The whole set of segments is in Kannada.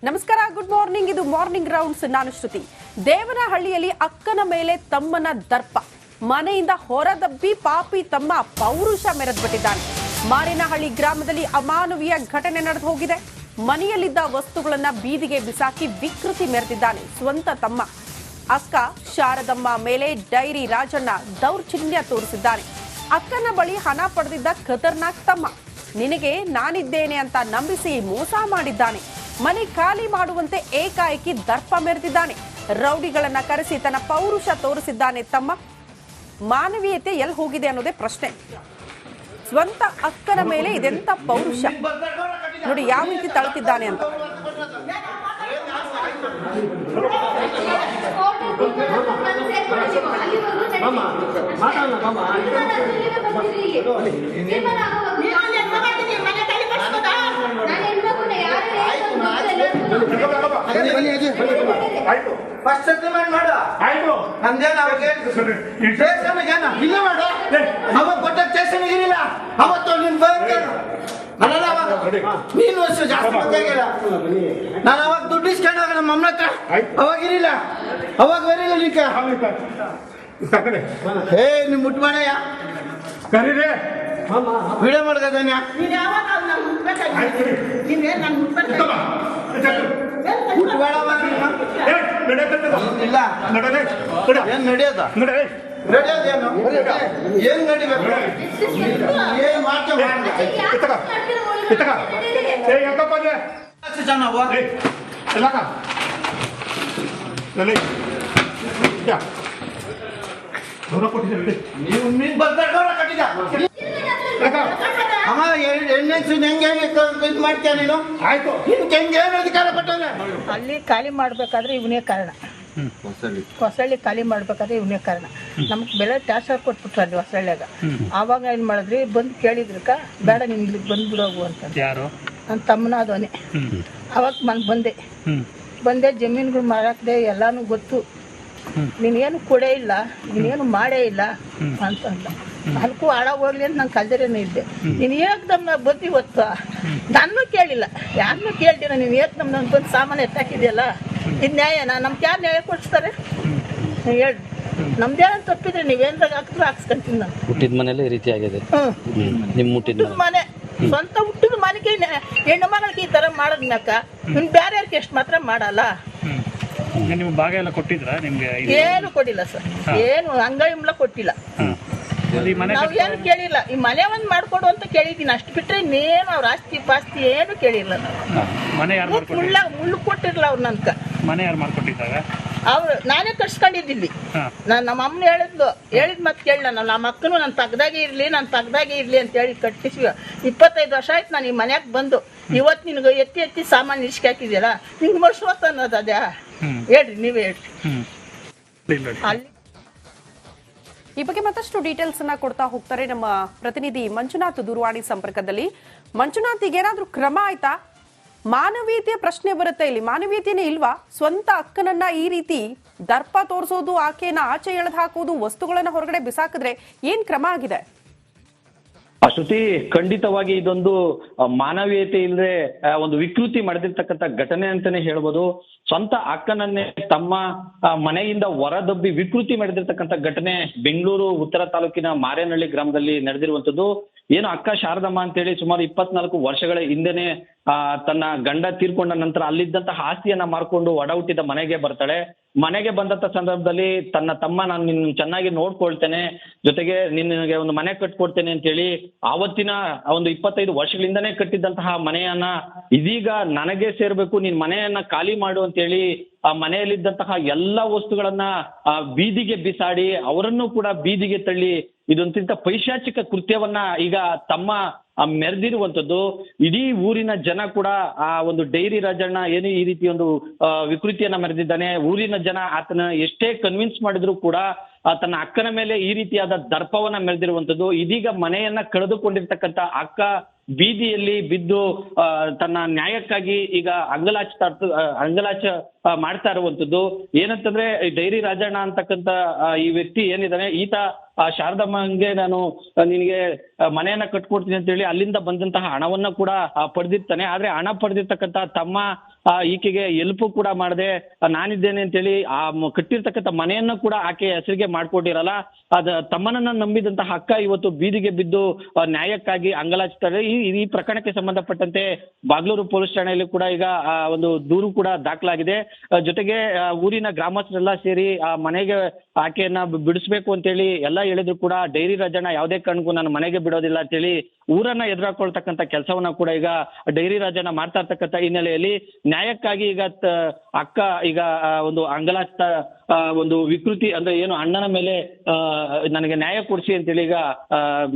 ನಮಸ್ಕಾರ, ಗುಡ್ ಮಾರ್ನಿಂಗ್. ಇದು ಮಾರ್ನಿಂಗ್ ರೌಂಡ್ಸ್. ನಾನು ಶ್ರುತಿ. ದೇವನಹಳ್ಳಿಯಲ್ಲಿ ಅಕ್ಕನ ಮೇಲೆ ತಮ್ಮನ ದರ್ಪ. ಮನೆಯಿಂದ ಹೊರದಬ್ಬಿ ಪಾಪಿ ತಮ್ಮ ಪೌರುಷ ಮೆರೆದ್ಬಿಟ್ಟಿದ್ದಾನೆ. ಮಾರೇನಹಳ್ಳಿ ಗ್ರಾಮದಲ್ಲಿ ಅಮಾನವೀಯ ಘಟನೆ ನಡೆದು ಹೋಗಿದೆ. ಮನೆಯಲ್ಲಿದ್ದ ವಸ್ತುಗಳನ್ನ ಬೀದಿಗೆ ಬಿಸಾಕಿ ವಿಕೃತಿ ಮೆರೆದಿದ್ದಾನೆ ಸ್ವಂತ ತಮ್ಮ. ಅಕ್ಕ ಶಾರದಮ್ಮ ಮೇಲೆ ಡೈರಿ ರಾಜಣ್ಣ ದೌರ್ಜನ್ಯ ತೋರಿಸಿದ್ದಾನೆ. ಅಕ್ಕನ ಬಳಿ ಹಣ ಪಡೆದಿದ್ದ ಖತರ್ನಾಕ್ ತಮ್ಮ ನಿನಗೆ ನಾನಿದ್ದೇನೆ ಅಂತ ನಂಬಿಸಿ ಮೋಸ ಮಾಡಿದ್ದಾನೆ. ಮನೆ ಖಾಲಿ ಮಾಡುವಂತೆ ಏಕಾಏಕಿ ದರ್ಪ ಮೆರೆದಿದ್ದಾನೆ. ರೌಡಿಗಳನ್ನ ಕರೆಸಿ ತನ್ನ ಪೌರುಷ ತೋರಿಸಿದ್ದಾನೆ ತಮ್ಮ. ಮಾನವೀಯತೆ ಎಲ್ಲಿ ಹೋಗಿದೆ ಅನ್ನೋದೇ ಪ್ರಶ್ನೆ. ಸ್ವಂತ ಅಕ್ಕನ ಮೇಲೆ ಇದೆಂತ ಪೌರುಷ ನೋಡಿ, ಯಾವ ರೀತಿ ತಳ್ತಿದ್ದಾನೆ ಅಂತ. ಫಸ್ಟ್ ಸೆಟಲ್ಮೆಂಟ್ ಮಾಡ ಆಯ್ತು. ನಂದೇನು ಅವಾಗ ಇಲ್ಲ ಮಾಡ ಅವಾಗ ಕೊಟ್ಟ ಸ್ಟೇಷನ್ ಇರಲಿಲ್ಲ. ಅವತ್ತು ನಿನ್ ಅಲ್ಲ ನೀನು ವರ್ಷ ಜಾಸ್ತಿ ಬಂದಾಗಿಲ್ಲ. ನಾನು ಅವಾಗ ದುಡ್ಡು ಇಸ್ಕೊಂಡಾಗ ನಮ್ಮ ಅಮ್ಮ ಹತ್ರ ಅವಾಗ ಇರಲಿಲ್ಲ. ಅವಾಗ ಬರೀಲ್ಲ ನೀಕ ಏ ನಿಮ್ ಮುಟ್ಮಾಡಯ್ಯ ಕರೀರಿ ವಿಡಿಯೋ ಮಾಡ್ಕದಾನ್ಯ ಇಲ್ಲ ಏನ್ ನಡೆಯೋದ ನಡೆಯೋದೇನು ಏನ್ ನಡಿಬೇಕು ಏನ್ ಮಾಡ್ತೇವೆ ನೀವು ನೀನ್ ಬರ್ತಾರೆ ಕಟ್ಟಿದ ಅಮ್ಮ ಎಣ್ಣೆ ಹೆಂಗೆ ಇದು ಮಾಡ್ತೀಯ ನೀನು? ಆಯ್ತು ಹೆಂಗೆ ಏನು ಅಧಿಕಾರ ಕೊಟ್ಟವ್ರೆ? ಅಲ್ಲಿ ಖಾಲಿ ಮಾಡ್ಬೇಕಾದ್ರೆ ಇವನೇ ಕಾರಣ. ಹೊಸಳ್ಳಿ ಖಾಲಿ ಮಾಡ್ಬೇಕಾದ್ರೆ ಇವನೇ ಕಾರಣ. ನಮ್ಗೆ ಬೆಲೆ ಟ್ಯಾಕ್ಸರ್ ಕೊಟ್ಬಿಟ್ರು ಅಲ್ಲಿ ಹೊಸಳ್ಳಿಯಾಗ. ಆವಾಗ ಏನು ಮಾಡಿದ್ರಿ, ಬಂದು ಕೇಳಿದ್ರಕ್ಕ ಬೇಡ ನೀನು ಇಲ್ಲಿಗೆ ಬಂದ್ಬಿಡೋಗು ಅಂತ. ಯಾರು? ನನ್ನ ತಮ್ಮನ ಅದವನೇ. ಅವಾಗ ನಾನು ಬಂದೆ ಜಮೀನುಗಳು ಮಾರಾಕ್ದೆ, ಎಲ್ಲಾನು ಗೊತ್ತು. ನೀನೇನು ಕೊಡೇ ಇಲ್ಲ, ನೀನೇನು ಮಾಡೇ ಇಲ್ಲ ಅಂತಂದ. ನಾಲ್ಕು ಹಾಳಾಗಿ ಹೋಗ್ಲಿ ಅಂತ ನಾನು ಕಲ್ದರೇನೇ ಇದ್ದೆ. ನೀನು ಏಕ್ದಮ್ ಬಂದು ಇವತ್ತು ನಾನು ಕೇಳಿಲ್ಲ, ಯಾರನ್ನೂ ಕೇಳ್ತೀರ, ನೀನು ಏಕ್ದಮ್ ನಾನು ಬಂದು ಸಾಮಾನು ಎತ್ತಾಕಿದೆಯಲ್ಲ, ಇದು ನ್ಯಾಯನಾ? ನಮ್ಗೆ ಯಾರು ನ್ಯಾಯ ಕೊಡಿಸ್ತಾರೆ ಹೇಳಿ? ನಮ್ದೇನ ತಪ್ಪಿದ್ರೆ ನೀವೇನ್ರಾಗ ಹಾಕಿದ್ರೆ ಹಾಕ್ಸ್ಕೊಂತೀನಿ ನಾನು. ಹುಟ್ಟಿದ ಮನೇಲಿ ಈ ರೀತಿ ಆಗಿದೆ. ನಿಮ್ಮ ಹುಟ್ಟಿದ ಮನೆ ಸ್ವಂತ ಹುಟ್ಟಿದ ಮನೆಗೆ ಹೆಣ್ಣು ಮಗಳಿಗೆ ಈ ಥರ ಮಾಡೋದ್ನಾಕ ಇನ್ನು ಬೇರೆ ಯಾರಿಗೆ ಎಷ್ಟು ಮಾತ್ರ ಮಾಡಲ್ಲ. ನಿಮ್ಗೆ ಭಾಗ ಎಲ್ಲ ಕೊಟ್ಟಿದ್ರ? ನಿಮ್ಗೆ ಏನು ಕೊಟ್ಟಿಲ್ಲ ಸರ್, ಏನು ಅಂಗಡಿಂಬ್ಲ ಕೊಟ್ಟಿಲ್ಲ. ನಾವು ಏನು ಕೇಳಿಲ್ಲ. ಈ ಮನೆ ಒಂದು ಮಾಡ್ಕೊಡು ಅಂತ ಕೇಳಿದ್ದೀನಿ, ಅಷ್ಟು ಬಿಟ್ಟರೆ ಇನ್ನೇನು ಅವ್ರ ಆಸ್ತಿ ಪಾಸ್ತಿ ಏನು ಕೇಳಿಲ್ಲ. ನಾವು ಮುಳ್ಳು ಕೊಟ್ಟಿರಲ್ಲ ಅವ್ರು ನನ್ಕ. ಮನೆ ಯಾರು ಮಾಡ್ಕೊಟ್ಟಿದ್ದಾಗ ಅವ್ರು ನಾನೇ ಕಟ್ಸ್ಕೊಂಡಿದ್ದಿಲ್ಲಿ. ನಮ್ಮ ಅಮ್ಮನ ಹೇಳಿದ್ ಮತ್ತೆ ಕೇಳಿಲ್ಲ. ನಮ್ಮ ಅಕ್ಕನು ನನ್ನ ತಗ್ದಾಗೆ ಇರ್ಲಿ ಅಂತ ಹೇಳಿ ಕಟ್ಟಿಸ್ವಿ. 25 ವರ್ಷ ಆಯ್ತು ನಾನು ಈ ಮನ್ಯಾಗ ಬಂದು. ಇವತ್ತು ನಿನ್ಗೆ ಎತ್ತಿ ಸಾಮಾನು ಇಸ್ಕಿ ಹಾಕಿದ್ಯಲ್ಲ, ನಿಂಗೆ ಮರ್ಸ್ವತ್ತು ಅನ್ನೋದು ಅದೇ? ಹೇಳ್ರಿ, ನೀವೇ ಹೇಳ್ರಿ. ಅಲ್ಲಿ ಈ ಬಗ್ಗೆ ಮತ್ತಷ್ಟು ಡೀಟೇಲ್ಸ್ ಅನ್ನ ಕೊಡ್ತಾ ಹೋಗ್ತಾರೆ ನಮ್ಮ ಪ್ರತಿನಿಧಿ ಮಂಜುನಾಥ್ ದೂರವಾಣಿ ಸಂಪರ್ಕದಲ್ಲಿ. ಮಂಜುನಾಥ್, ಈಗೇನಾದ್ರೂ ಕ್ರಮ ಆಯ್ತಾ? ಮಾನವೀಯತೆಯ ಪ್ರಶ್ನೆ ಬರುತ್ತೆ ಇಲ್ಲಿ. ಮಾನವೀಯತೆನೇ ಇಲ್ವಾ? ಸ್ವಂತ ಅಕ್ಕನನ್ನ ಈ ರೀತಿ ದರ್ಪ ತೋರಿಸೋದು, ಆಕೆಯನ್ನ ಆಚೆ ಎಳೆದು ಹಾಕೋದು, ವಸ್ತುಗಳನ್ನ ಹೊರಗಡೆ ಬಿಸಾಕಿದ್ರೆ ಏನ್ ಕ್ರಮ ಆಗಿದೆ? ಶ್ರುತಿ, ಖಂಡಿತವಾಗಿ ಇದೊಂದು ಮಾನವೀಯತೆ ಇಲ್ಲದೆ ಒಂದು ವಿಕೃತಿ ಮಾಡಿರ್ತಕ್ಕಂಥ ಘಟನೆ ಅಂತಾನೆ ಹೇಳ್ಬೋದು. ಸ್ವಂತ ಅಕ್ಕನನ್ನೇ ತಮ್ಮ ಮನೆಯಿಂದ ಹೊರದಬ್ಬಿ ವಿಕೃತಿ ಮಾಡಿರ್ತಕ್ಕಂಥ ಘಟನೆ ಬೆಂಗಳೂರು ಉತ್ತರ ತಾಲೂಕಿನ ಮಾರೇನಹಳ್ಳಿ ಗ್ರಾಮದಲ್ಲಿ ನಡೆದಿರುವಂತದ್ದು. ಏನು ಅಕ್ಕ ಶಾರದಮ್ಮ ಅಂತೇಳಿ ಸುಮಾರು 24 ವರ್ಷಗಳ ಹಿಂದೆನೆ ತನ್ನ ಗಂಡ ತೀರ್ಕೊಂಡ ನಂತರ ಅಲ್ಲಿದ್ದಂತಹ ಆಸ್ತಿಯನ್ನ ಮಾರ್ಕೊಂಡು ಒಡ ಹುಟ್ಟಿದ ಮನೆಗೆ ಬರ್ತಾಳೆ. ಮನೆಗೆ ಬಂದಂತ ಸಂದರ್ಭದಲ್ಲಿ ತನ್ನ ತಮ್ಮ, ನಾನು ನಿನ್ನ ಚೆನ್ನಾಗಿ ನೋಡ್ಕೊಳ್ತೇನೆ, ಜೊತೆಗೆ ನಿನಗೆ ಒಂದು ಮನೆ ಕಟ್ಕೊಡ್ತೇನೆ ಅಂತೇಳಿ ಆವತ್ತಿನ ಒಂದು 25 ವರ್ಷಗಳಿಂದನೇ ಕಟ್ಟಿದ್ದಂತಹ ಮನೆಯನ್ನ ಇದೀಗ ನನಗೆ ಸೇರ್ಬೇಕು, ನಿನ್ ಮನೆಯನ್ನ ಖಾಲಿ ಮಾಡು ಅಂತೇಳಿ ಆ ಮನೆಯಲ್ಲಿದ್ದಂತಹ ಎಲ್ಲ ವಸ್ತುಗಳನ್ನ ಬೀದಿಗೆ ಬಿಸಾಡಿ ಅವರನ್ನು ಕೂಡ ಬೀದಿಗೆ ತಳ್ಳಿ ಇದೊಂದಿಂತ ಪೈಶಾಚಿಕ ಕೃತ್ಯವನ್ನ ಈಗ ತಮ್ಮ ಮೆರೆದಿರುವಂತದ್ದು. ಇಡೀ ಊರಿನ ಜನ ಕೂಡ ಆ ಒಂದು ಡೈರಿ ರಾಜಣ್ಣ ಏನು ಈ ರೀತಿ ಒಂದು ವಿಕೃತಿಯನ್ನ ಮೆರೆದಿದ್ದಾನೆ. ಊರಿನ ಜನ ಆತನ ಎಷ್ಟೇ ಕನ್ವಿನ್ಸ್ ಮಾಡಿದ್ರು ಕೂಡ ತನ್ನ ಅಕ್ಕನ ಮೇಲೆ ಈ ರೀತಿಯಾದ ದರ್ಪವನ್ನ ಮೆರೆದಿರುವಂತದ್ದು. ಇದೀಗ ಮನೆಯನ್ನ ಕಳೆದುಕೊಂಡಿರ್ತಕ್ಕಂಥ ಅಕ್ಕ ಬೀದಿಯಲ್ಲಿ ಬಿದ್ದು ತನ್ನ ನ್ಯಾಯಕ್ಕಾಗಿ ಈಗ ಅಂಗಲಾಚ ಮಾಡ್ತಾ ಇರುವಂತದ್ದು. ಏನಂತಂದ್ರೆ ಡೈರಿ ರಾಜಣ್ಣ ಅಂತಕ್ಕಂಥ ಈ ವ್ಯಕ್ತಿ ಏನಿದ್ದಾನೆ, ಈತ ಶಾರದಮ್ಮಂಗೆ ನಾನು ನಿನಗೆ ಮನೆಯನ್ನ ಕಟ್ಕೊಡ್ತೀನಿ ಅಂತ ಹೇಳಿ ಅಲ್ಲಿಂದ ಬಂದಂತಹ ಹಣವನ್ನ ಕೂಡ ಪಡೆದಿರ್ತಾನೆ. ಆದ್ರೆ ಹಣ ಪಡೆದಿರ್ತಕ್ಕಂಥ ತಮ್ಮ ಈಕೆಗೆ ಎಲ್ಪು ಕೂಡ ಮಾಡದೆ ನಾನಿದ್ದೇನೆ ಅಂತೇಳಿ ಕಟ್ಟಿರ್ತಕ್ಕಂಥ ಮನೆಯನ್ನ ಕೂಡ ಆಕೆ ಹೆಸರಿಗೆ ಮಾಡ್ಕೊಟ್ಟಿರಲ್ಲ. ತಮ್ಮನನ್ನ ನಂಬಿದಂತಹ ಅಕ್ಕ ಇವತ್ತು ಬೀದಿಗೆ ಬಿದ್ದು ನ್ಯಾಯಕ್ಕಾಗಿ ಅಂಗಲಾಚ್ತಾರೆ. ಈ ಪ್ರಕರಣಕ್ಕೆ ಸಂಬಂಧಪಟ್ಟಂತೆ ಬಾಗ್ಲೂರು ಪೊಲೀಸ್ ಠಾಣೆಯಲ್ಲಿ ಕೂಡ ಈಗ ಒಂದು ದೂರು ಕೂಡ ದಾಖಲಾಗಿದೆ. ಜೊತೆಗೆ ಊರಿನ ಗ್ರಾಮಸ್ಥರೆಲ್ಲ ಸೇರಿ ಆ ಮನೆಗೆ ಆಕೆಯನ್ನ ಬಿಡಿಸ್ಬೇಕು ಅಂತೇಳಿ ಎಲ್ಲ ಹೇಳಿದ್ರು ಕೂಡ ಡೈರಿ ರಾಜಣ್ಣ ಯಾವುದೇ ಕಾರಣಕ್ಕೂ ನಾನು ಮನೆಗೆ ಬಿಡೋದಿಲ್ಲ ಅಂತೇಳಿ ಊರನ್ನ ಎದುರಾಕೊಳ್ತಕ್ಕಂಥ ಕೆಲಸವನ್ನ ಕೂಡ ಈಗ ಡೈರಿ ರಾಜಣ್ಣ ಮಾಡ್ತಾ ಇರ್ತಕ್ಕಂಥ ಹಿನ್ನೆಲೆಯಲ್ಲಿ ನ್ಯಾಯಕ್ಕಾಗಿ ಈಗ ಅಕ್ಕ ಈಗ ಒಂದು ಅಂಗಲಾಚ್ತ ಒಂದು ವಿಕೃತಿ ಅಂದ್ರೆ ಏನು ಅಣ್ಣನ ಮೇಲೆ ನನಗೆ ನ್ಯಾಯ ಕೊಡಿಸಿ ಅಂತೇಳಿ ಈಗ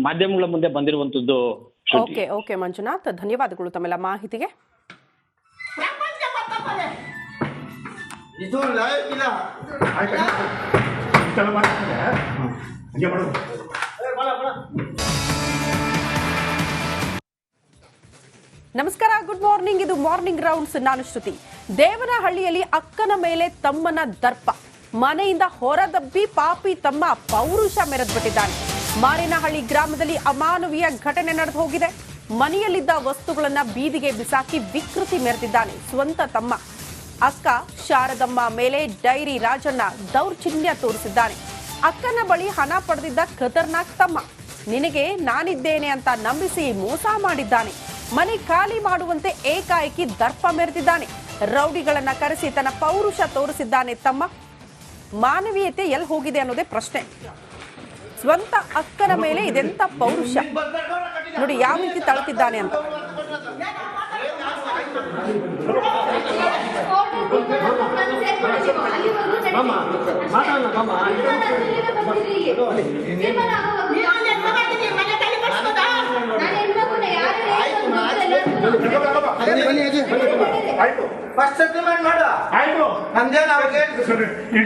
ಮಾಧ್ಯಮಗಳ ಮುಂದೆ ಬಂದಿರುವಂತದ್ದು. ಓಕೆ ಓಕೆ ಮಂಜುನಾಥ್, ಧನ್ಯವಾದಗಳು ತಮ್ಮೆಲ್ಲ ಮಾಹಿತಿಗೆ. ಇದು ಲಾಯಕ್ ಇಲ್ಲ. ನಮಸ್ಕಾರ, ಗುಡ್ ಮಾರ್ನಿಂಗ್. ಇದು ಮಾರ್ನಿಂಗ್ ರೌಂಡ್ಸ್. ನಾನು ಶ್ರುತಿ. ದೇವನಹಳ್ಳಿಯಲ್ಲಿ ಅಕ್ಕನ ಮೇಲೆ ತಮ್ಮನ ದರ್ಪ, ಮನೆಯಿಂದ ಹೊರದಬ್ಬಿ ಪಾಪಿ ತಮ್ಮ ಪೌರುಷ ಮೆರೆದ್ಬಿಟ್ಟಿದ್ದಾನೆ. ಮಾರಿನಹಳ್ಳಿ ಗ್ರಾಮದಲ್ಲಿ ಅಮಾನವೀಯ ಘಟನೆ ನಡೆದು ಹೋಗಿದೆ. ಮನೆಯಲ್ಲಿದ್ದ ವಸ್ತುಗಳನ್ನ ಬೀದಿಗೆ ಬಿಸಾಕಿ ವಿಕೃತಿ ಮೆರೆದಿದ್ದಾನೆ ಸ್ವಂತ ತಮ್ಮ. ಅಕ್ಕ ಶಾರದಮ್ಮ ಮೇಲೆ ಡೈರಿ ರಾಜಣ್ಣ ದೌರ್ಜನ್ಯ ತೋರಿಸಿದ್ದಾನೆ. ಅಕ್ಕನ ಬಳಿ ಹಣ ಪಡೆದಿದ್ದ ಖತರ್ನಾಕ್ ತಮ್ಮ ನಿನಗೆ ನಾನಿದ್ದೇನೆ ಅಂತ ನಂಬಿಸಿ ಮೋಸ ಮಾಡಿದ್ದಾನೆ. ಮನೆ ಖಾಲಿ ಮಾಡುವಂತೆ ಏಕಾಏಕಿ ದರ್ಪ ಮೆರೆದಿದ್ದಾನೆ. ರೌಡಿಗಳನ್ನ ಕರೆಸಿ ತನ್ನ ಪೌರುಷ ತೋರಿಸಿದ್ದಾನೆ ತಮ್ಮ. ಮಾನವೀಯತೆ ಎಲ್ಲಿ ಹೋಗಿದೆ ಅನ್ನೋದೇ ಪ್ರಶ್ನೆ. ಸ್ವಂತ ಅಕ್ಕನ ಮೇಲೆ ಇದೆಂತ ಪೌರುಷ ನೋಡಿ, ಯಾವ ರೀತಿ ತಳ್ತಿದ್ದಾನೆ ಅಂತ. ಫಸ್ಟ್ ಸೆಟಲ್ಮೆಂಟ್ ಮಾಡು. ನಂದೇನು ಅವಾಗ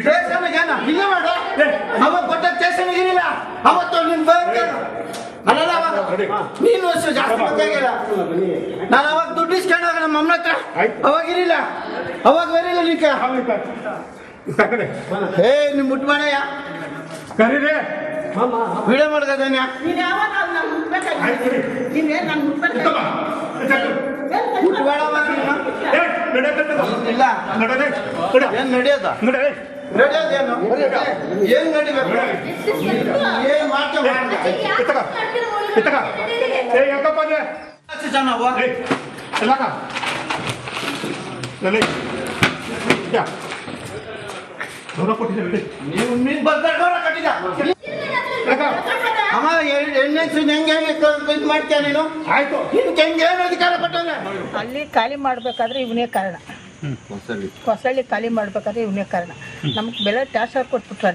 ಸ್ಟೇಷನ್ಗೇನ ಇಲ್ಲ ಮಾಡು. ಅವಾಗ ಕೊಟ್ಟ ಸ್ಟೇಷನ್ಗೆ ಇರಲಿಲ್ಲ. ಅವತ್ತು ನಿನ್ ಅಲ್ಲ ನೀನು ಜಾಸ್ತಿ ಬೇಕಾಗಿಲ್ಲ. ನಾನು ಅವಾಗ ದುಡ್ಡು ಇಸ್ಕೊಂಡಾಗ ನಮ್ಮ ಅಮ್ಮನ ಹತ್ರ ಅವಾಗ ಇರಲಿಲ್ಲ. ಅವಾಗ ಬರಿಲ್ಲ ನಿಕ್ಕ. ಏ ನಿಮ್ ಮುಟ್ಮಾಡಯ್ಯ ವಿಡಿಯೋ ಮಾಡ್ಕೋದಾನ. ಇಲ್ಲ ಏನ್ ನಡೆಯೋದ? ನಡೆಯೋದೇನು? ಏನ್ ನಡಿಬೇಕು? ಏನ್ ಮಾಡ್ತೇವೆ? ನೀವು ನೀನ್ ಬರ್ದಾರ ಕಟ್ಟಿದ ಅಮ್ಮ ಹೆಣ್ಣೆ ಹೆಂಗೆ ಇದು ಮಾಡ್ತೀಯ ನೀನು? ಆಯ್ತು, ನಿನ್ಗೆ ಹೆಂಗೆ ಏನು ಅಧಿಕಾರ ಕೊಟ್ಟವ್ರೆ? ಅಲ್ಲಿ ಖಾಲಿ ಮಾಡ್ಬೇಕಾದ್ರೆ ಇವನೇ ಕಾರಣ. ಹೊಸಳ್ಳಿ ಖಾಲಿ ಮಾಡ್ಬೇಕಾದ್ರೆ ಇವನೇ ಕಾರಣ. ನಮ್ಗೆ ಬೆಲೆ ಟ್ಯಾಕ್ಸರ್ ಕೊಟ್ಬಿಟ್ರು.